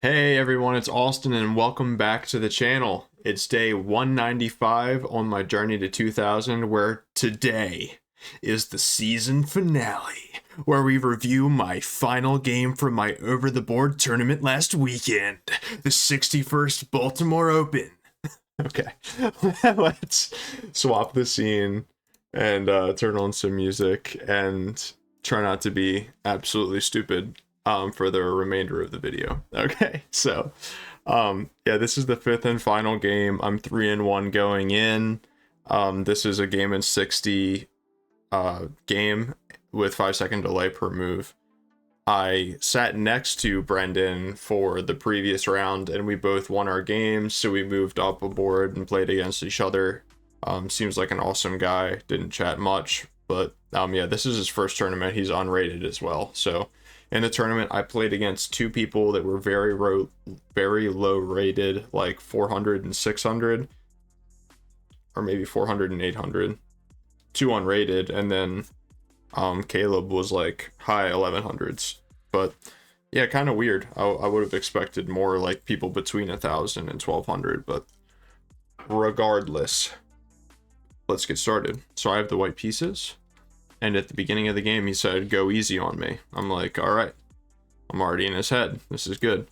Hey everyone, it's Austin and welcome back to the channel. It's day 195 on my journey to 2000, where today is the season finale, where we review my final game from my over-the-board tournament last weekend, the 61st Baltimore Open. Okay, let's swap the scene and turn on some music and try not to be absolutely stupid for the remainder of the video. Okay, so yeah, this is the fifth and final game. I'm 3-1 going in. This is a game in 60 game with 5-second delay per move. I sat next to Brendan for the previous round and we both won our games, so we moved up a board and played against each other. Seems like an awesome guy. Didn't chat much, but yeah, this is his first tournament. He's unrated as well. So in the tournament, I played against two people that were very low rated, like 400 and 600, or maybe 400 and 800. Two unrated, and then Caleb was like high 1100s. But yeah, kind of weird. I would have expected more like people between 1000 and 1200, but regardless, let's get started. So I have the white pieces, and at the beginning of the game he said go easy on me. I'm like, all right, I'm already in his head, this is good.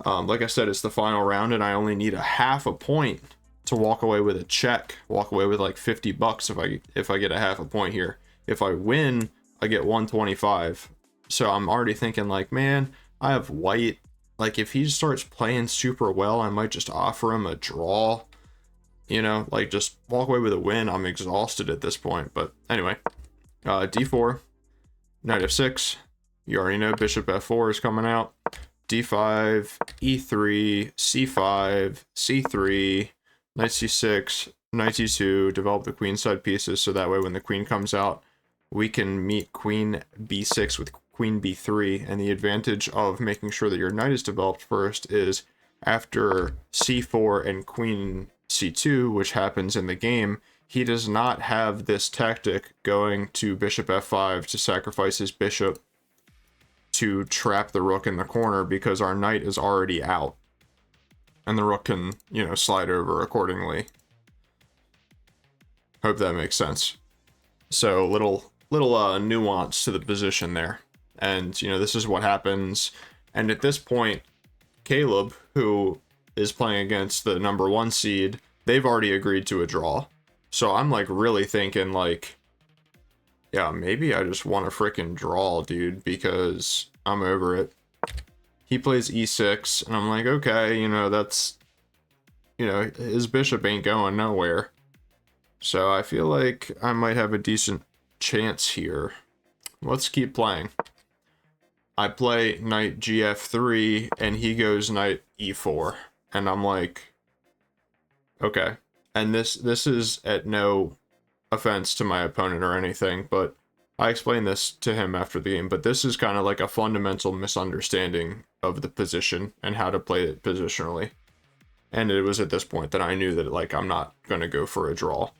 Like I said, it's the final round and I only need a half a point to walk away with a check, walk away with like 50 bucks if I get a half a point here. If I win, I get 125. So I'm already thinking like, man, I have white. Like if he starts playing super well, I might just offer him a draw, you know, like just walk away with a win. I'm exhausted at this point, but anyway, d4, knight f6, you already know bishop f4 is coming out, d5, e3, c5, c3, knight c6, knight c2, develop the queen side pieces so that way when the queen comes out, we can meet queen b6 with queen b3. And the advantage of making sure that your knight is developed first is after c4 and queen c2, which happens in the game, he does not have this tactic going to bishop f5 to sacrifice his bishop to trap the rook in the corner, because our knight is already out and the rook can, you know, slide over accordingly. Hope that makes sense. So little nuance to the position there. And, you know, this is what happens. And at this point, Caleb, who is playing against the number 1 seed, they've already agreed to a draw. So I'm like really thinking like, yeah, maybe I just want a freaking draw, dude, because I'm over it. He plays e6 and I'm like, okay, you know, that's, you know, his bishop ain't going nowhere. So I feel like I might have a decent chance here. Let's keep playing. I play knight gf3 and he goes knight e4 and I'm like, okay. And this is at no offense to my opponent or anything, but I explained this to him after the game, but this is kind of like a fundamental misunderstanding of the position and how to play it positionally. And it was at this point that I knew that like I'm not going to go for a draw.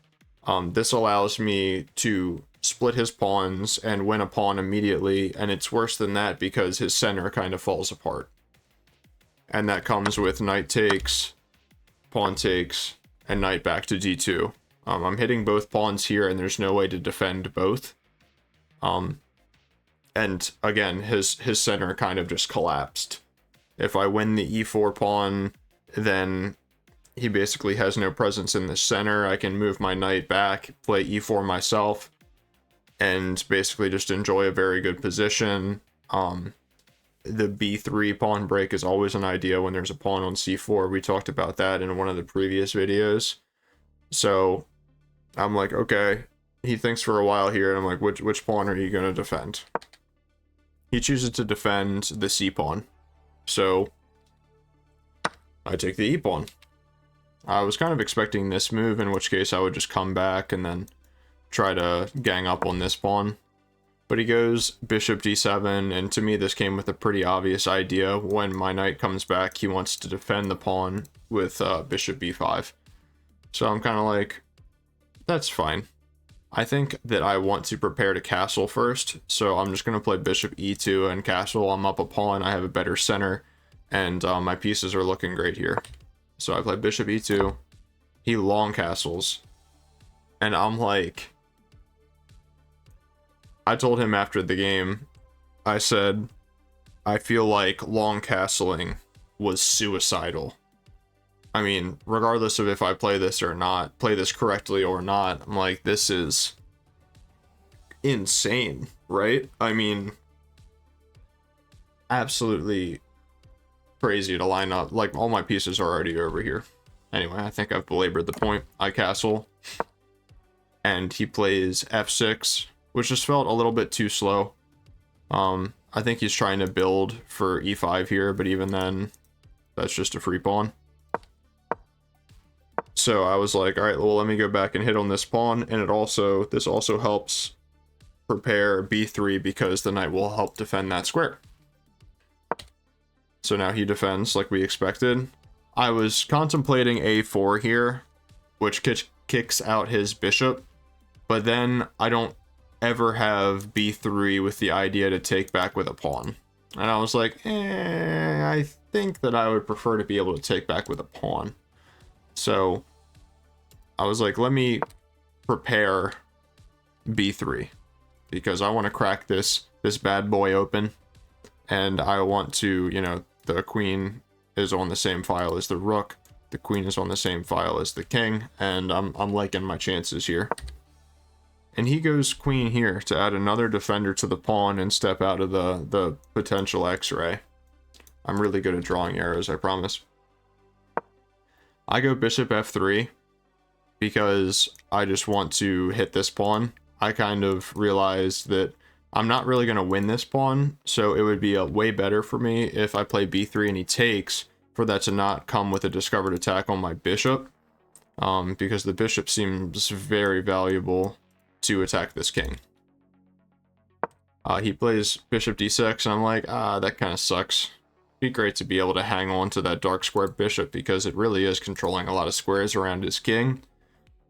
This allows me to split his pawns and win a pawn immediately, and it's worse than that because his center kind of falls apart. And that comes with knight takes, pawn takes, and knight back to d2. I'm hitting both pawns here and there's no way to defend both. And again, his center kind of just collapsed. If I win the e4 pawn, then he basically has no presence in the center. I can move my knight back, play e4 myself, and basically just enjoy a very good position. The b3 pawn break is always an idea when there's a pawn on c4. We talked about that in one of the previous videos. So I'm like, okay, he thinks for a while here, and I'm like, which pawn are you going to defend? He chooses to defend the c pawn. So I take the e pawn. I was kind of expecting this move, in which case I would just come back and then try to gang up on this pawn. But he goes bishop d7, and to me this came with a pretty obvious idea. When my knight comes back, he wants to defend the pawn with bishop b5. So I'm kind of like, that's fine. I think that I want to prepare to castle first, so I'm just going to play bishop e2 and castle. I'm up a pawn, I have a better center, and my pieces are looking great here. So I play bishop e2. He long castles, and I'm like, I told him after the game, I said, I feel like long castling was suicidal. I mean, regardless of if I play this or not, play this correctly or not, I'm like, this is insane, right? I mean, absolutely crazy to line up. Like, all my pieces are already over here. Anyway, I think I've belabored the point. I castle, and he plays f6, which just felt a little bit too slow. I think he's trying to build for e5 here, but even then, that's just a free pawn. So I was like, all right, well, let me go back and hit on this pawn, and this also helps prepare b3 because the knight will help defend that square. So now he defends like we expected. I was contemplating a4 here, which kicks out his bishop, but then I don't ever have b3 with the idea to take back with a pawn. And I was like, I think that I would prefer to be able to take back with a pawn. So I was like, let me prepare b3 because I want to crack this bad boy open, and I want to, you know, the queen is on the same file as the rook, the queen is on the same file as the king, and I'm liking my chances here. And he goes queen here to add another defender to the pawn and step out of the potential x-ray. I'm really good at drawing arrows, I promise. I go bishop f3 because I just want to hit this pawn. I kind of realized that I'm not really going to win this pawn, so it would be way better for me if I play b3 and he takes, for that to not come with a discovered attack on my bishop, because the bishop seems very valuable to attack this king. He plays bishop d6, and I'm like, that kind of sucks. It'd be great to be able to hang on to that dark square bishop because it really is controlling a lot of squares around his king.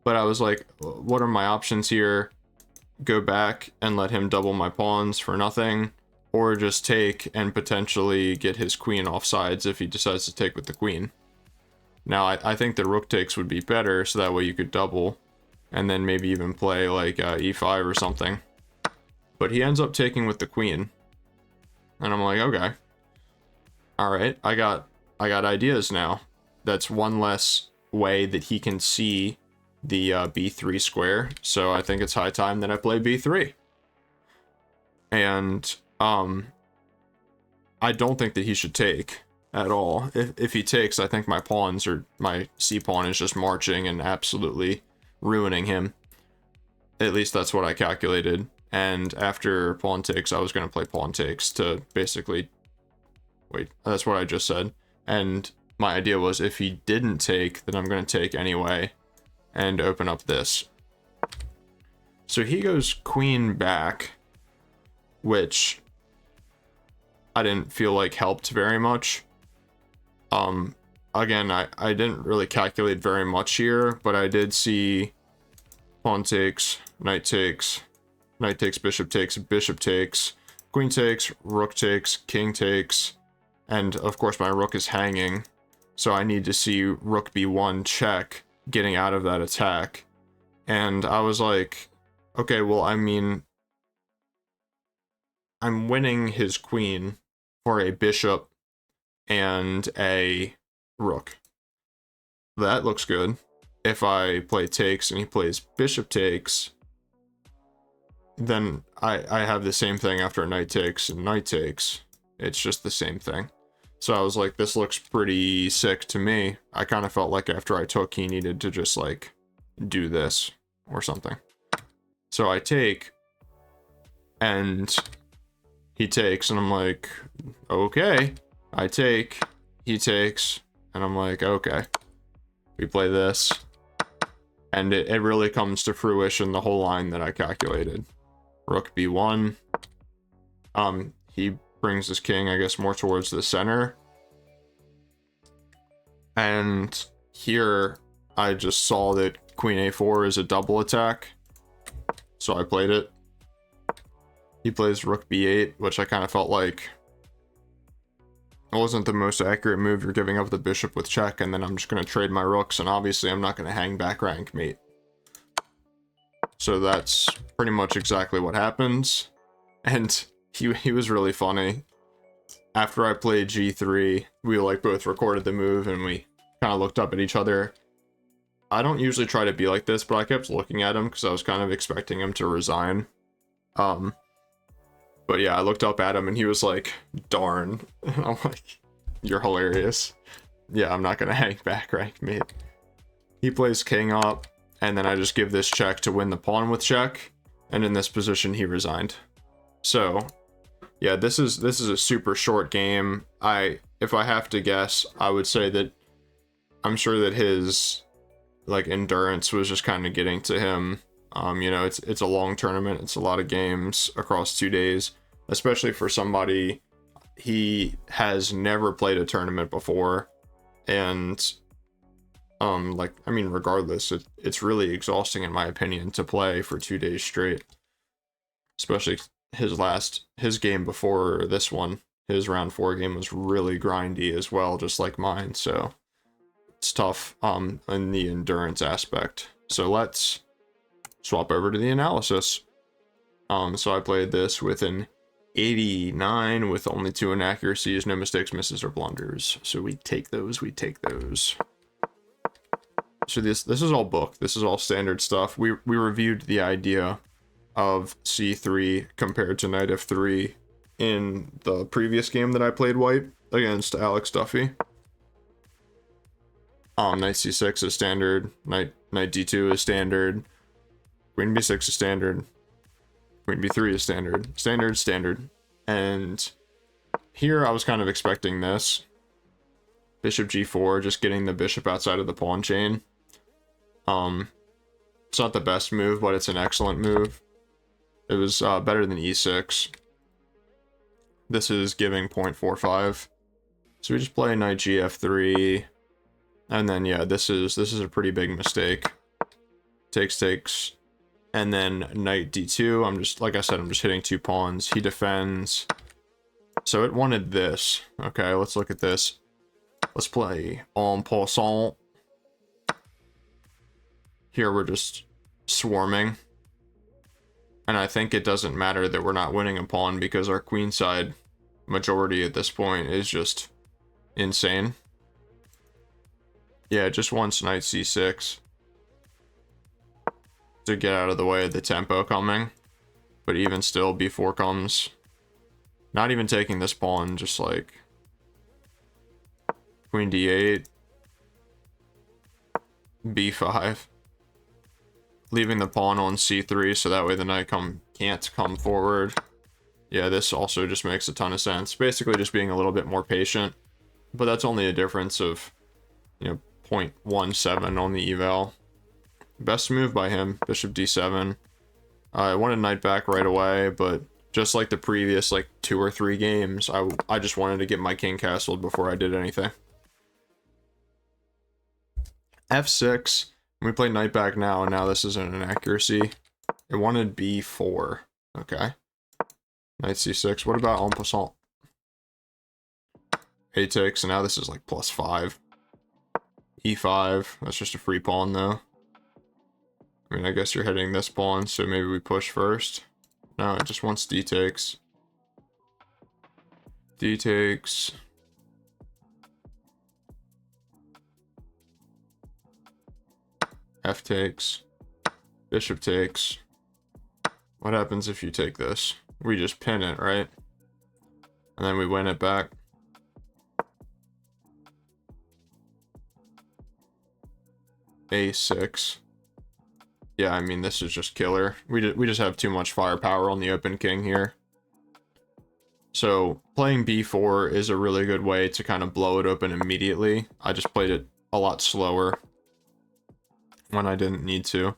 But I was like, what are my options here? Go back and let him double my pawns for nothing, or just take and potentially get his queen off sides if he decides to take with the queen. Now, I think the rook takes would be better, so that way you could double, and then maybe even play like e5 or something. But he ends up taking with the queen, and I'm like, okay, all right, I got ideas now. That's one less way that he can see the b3 square, so I think it's high time that I play b3. And I don't think that he should take at all. If he takes, I think my c pawn is just marching and absolutely ruining him. At least that's what I calculated. And after pawn takes, I was going to play pawn takes to basically... Wait, that's what I just said. And my idea was if he didn't take, then I'm going to take anyway and open up this. So he goes queen back, which I didn't feel like helped very much. Again, I didn't really calculate very much here, but I did see pawn takes, knight takes, bishop takes, queen takes, rook takes, king takes, and of course my rook is hanging, so I need to see rook b1 check, getting out of that attack. And I was like, okay, well, I mean, I'm winning his queen for a bishop and a rook. That looks good. If I play takes and he plays bishop takes, then I have the same thing after knight takes and knight takes. It's just the same thing. So I was like, this looks pretty sick to me. I kind of felt like after I took, he needed to just like do this or something. So I take, and he takes, and I'm like, okay. I take, he takes, and I'm like, okay. We play this. And it really comes to fruition, the whole line that I calculated. Rook b1. He brings his king, I guess, more towards the center. And here, I just saw that queen a4 is a double attack. So I played it. He plays rook b8, which I kind of felt like, wasn't the most accurate move. You're giving up the bishop with check, and then I'm just going to trade my rooks, and obviously I'm not going to hang back rank mate. So that's pretty much exactly what happens. And he was really funny. After I played g3, we like both recorded the move, and we kind of looked up at each other. I don't usually try to be like this, but I kept looking at him because I was kind of expecting him to resign. But yeah, I looked up at him and he was like, darn. I'm like, you're hilarious. Yeah, I'm not gonna hang back rank mate. He plays king up, and then I just give this check to win the pawn with check, and in this position he resigned. So yeah, this is a super short game. If I have to guess, I would say that I'm sure that his like endurance was just kind of getting to him. You know, it's a long tournament. It's a lot of games across 2 days, especially for somebody. He has never played a tournament before, and like, I mean, regardless, it's really exhausting in my opinion to play for 2 days straight, especially his game before this one. His round 4 game was really grindy as well, just like mine. So it's tough in the endurance aspect. So let's swap over to the analysis. So I played this with an 89 with only 2 inaccuracies, no mistakes, misses, or blunders. So we take those. So this is all book. This is all standard stuff. We reviewed the idea of c3 compared to knight f3 in the previous game that I played white against Alex Duffy. Knight c6 is standard. Knight d2 is standard. Queen b6 is standard. Queen b3 is standard. Standard. And here I was kind of expecting this. Bishop g4, just getting the bishop outside of the pawn chain. It's not the best move, but it's an excellent move. It was better than e6. This is giving 0.45. So we just play knight gf3. And then yeah, this is a pretty big mistake. Takes. And then knight d2. I'm just, like I said, I'm just hitting 2 pawns. He defends. So it wanted this. Okay, let's look at this. Let's play en passant. Here we're just swarming. And I think it doesn't matter that we're not winning a pawn because our queenside majority at this point is just insane. Yeah, just wants knight c6 to get out of the way of the tempo coming. But even still, b4 comes. Not even taking this pawn, just like queen d8, b5. Leaving the pawn on c3 so that way the knight can't come forward. Yeah, this also just makes a ton of sense. Basically just being a little bit more patient. But that's only a difference of, you know, 0.17 on the eval. Best move by him, bishop d7. I wanted knight back right away, but just like the previous like 2 or 3 games, I just wanted to get my king castled before I did anything. f6. We play knight back now, and now this is an inaccuracy. It wanted b4. Okay. Knight c6. What about en passant? A takes, and now this is like +5. e5. That's just a free pawn, though. I mean, I guess you're hitting this pawn, so maybe we push first. No, it just wants d takes. D takes. F takes. Bishop takes. What happens if you take this? We just pin it, right? And then we win it back. A6. Yeah, I mean, this is just killer. We just have too much firepower on the open king here. So playing b4 is a really good way to kind of blow it open immediately. I just played it a lot slower when I didn't need to.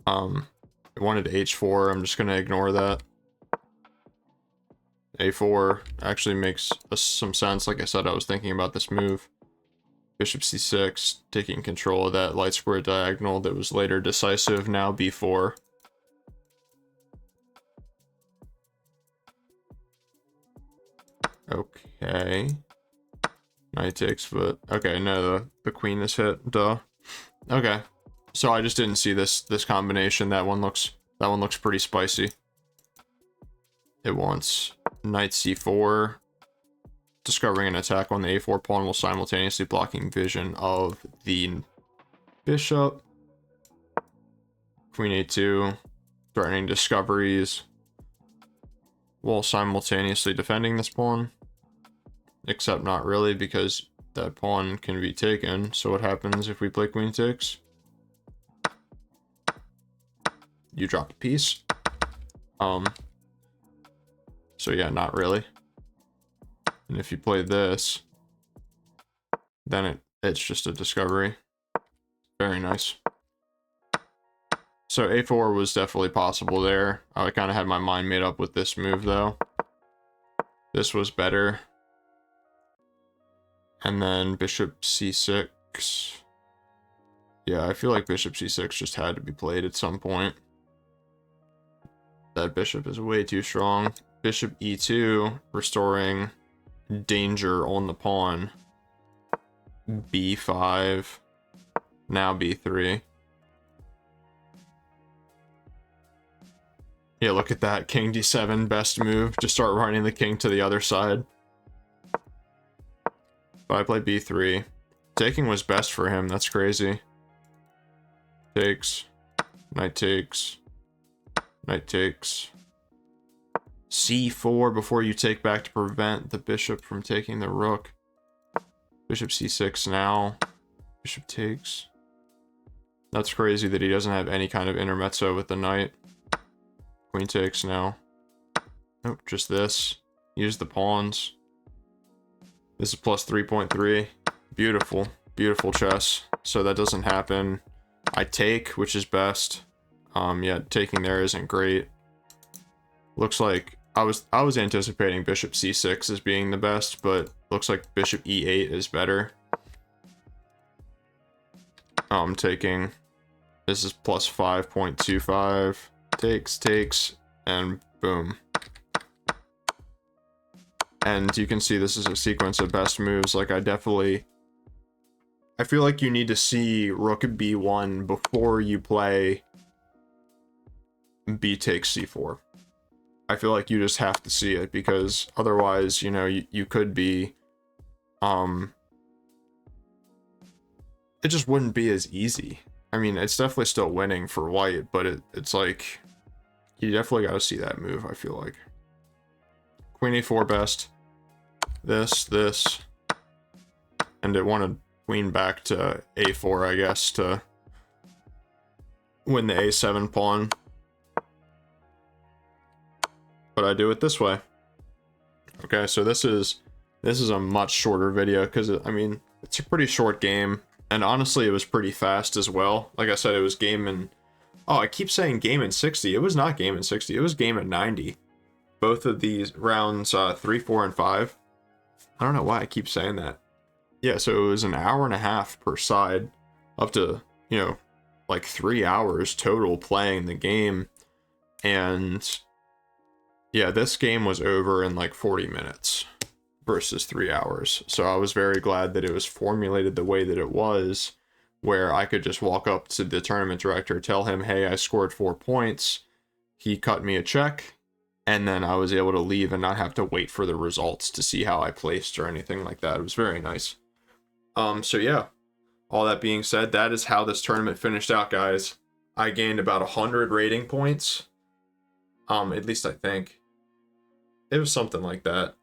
It wanted h4. I'm just gonna ignore that. a4 actually makes some sense. Like I said, I was thinking about this move. Bishop c6, taking control of that light square diagonal that was later decisive. Now b4. Okay. Knight takes, but okay, no, the queen is hit. Duh. Okay. So I just didn't see this combination. That one looks pretty spicy. It wants knight c4. Discovering an attack on the a4 pawn while simultaneously blocking vision of the bishop. Queen a2. Threatening discoveries while simultaneously defending this pawn. Except not really, because that pawn can be taken. So what happens if we play queen takes? You drop a piece. So yeah, not really. And if you play this, then it's just a discovery. Very nice. So a4 was definitely possible there. I kind of had my mind made up with this move though. This was better. And then bishop c6. Yeah, I feel like bishop c6 just had to be played at some point. That bishop is way too strong. Bishop e2, restoring danger on the pawn. b5. Now b3. Yeah, look at that. King d7, best move. Just start running the king to the other side. But I play b3. Taking was best for him. That's crazy. Takes. Knight takes. Knight takes. c4 before you take back to prevent the bishop from taking the rook. Bishop c6 now. Bishop takes. That's crazy that he doesn't have any kind of intermezzo with the knight. Queen takes now. Nope, just this. Use the pawns. This is plus 3.3. Beautiful. Beautiful chess. So that doesn't happen. I take, which is best. Yeah, taking there isn't great. Looks like I was anticipating bishop c6 as being the best, but looks like bishop e8 is better. I'm taking. This is plus 5.25. Takes, and boom. And you can see this is a sequence of best moves. Like, I feel like you need to see rook b1 before you play b takes c4. I feel like you just have to see it, because otherwise, you know, you could be, it just wouldn't be as easy. I mean, it's definitely still winning for white, but it's like, you definitely got to see that move, I feel like. Queen a4 best. This. And it wanted queen back to a4, I guess, to win the a7 pawn. But I do it this way. Okay, so this is a much shorter video, because, I mean, it's a pretty short game. And honestly, it was pretty fast as well. Like I said, it was game in... Oh, I keep saying game in 60. It was not game in 60. It was game at 90. Both of these rounds, 3, 4, and 5. I don't know why I keep saying that. Yeah, so it was an hour and a half per side. Up to, you know, like 3 hours total playing the game. And yeah, this game was over in like 40 minutes versus 3 hours. So I was very glad that it was formulated the way that it was, where I could just walk up to the tournament director, tell him, hey, I scored 4 points. He cut me a check, and then I was able to leave and not have to wait for the results to see how I placed or anything like that. It was very nice. So yeah, all that being said, that is how this tournament finished out, guys. I gained about 100 rating points. At least I think. It was something like that.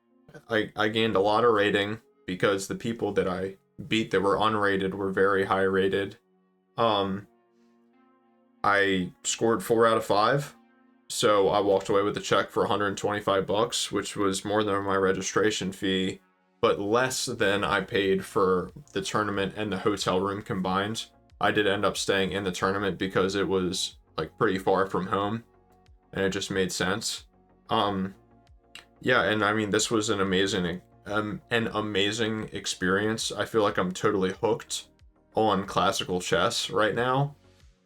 I gained a lot of rating because the people that I beat that were unrated were very high rated. I scored 4 out of 5, so I walked away with a check for $125, which was more than my registration fee, but less than I paid for the tournament and the hotel room combined. I did end up staying in the tournament because it was like pretty far from home, and it just made sense. Yeah, and I mean, this was an amazing experience. I feel like I'm totally hooked on classical chess right now.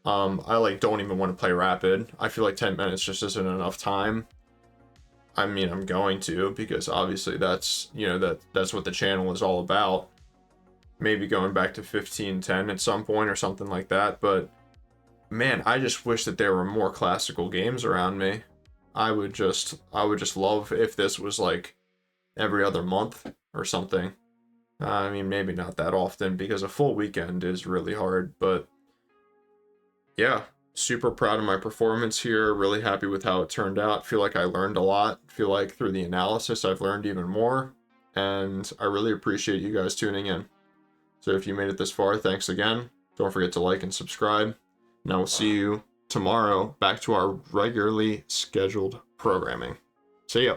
I like don't even want to play rapid. I feel like 10 minutes just isn't enough time. I mean, I'm going to, because obviously that's, you know, that's what the channel is all about. Maybe going back to 1510 at some point or something like that. But man, I just wish that there were more classical games around me. I would just love if this was like every other month or something. I mean, maybe not that often because a full weekend is really hard, but yeah, super proud of my performance here. Really happy with how it turned out. Feel like I learned a lot. Feel like through the analysis, I've learned even more. And I really appreciate you guys tuning in. So if you made it this far, thanks again. Don't forget to like and subscribe. And I will see you tomorrow back to our regularly scheduled programming. See ya.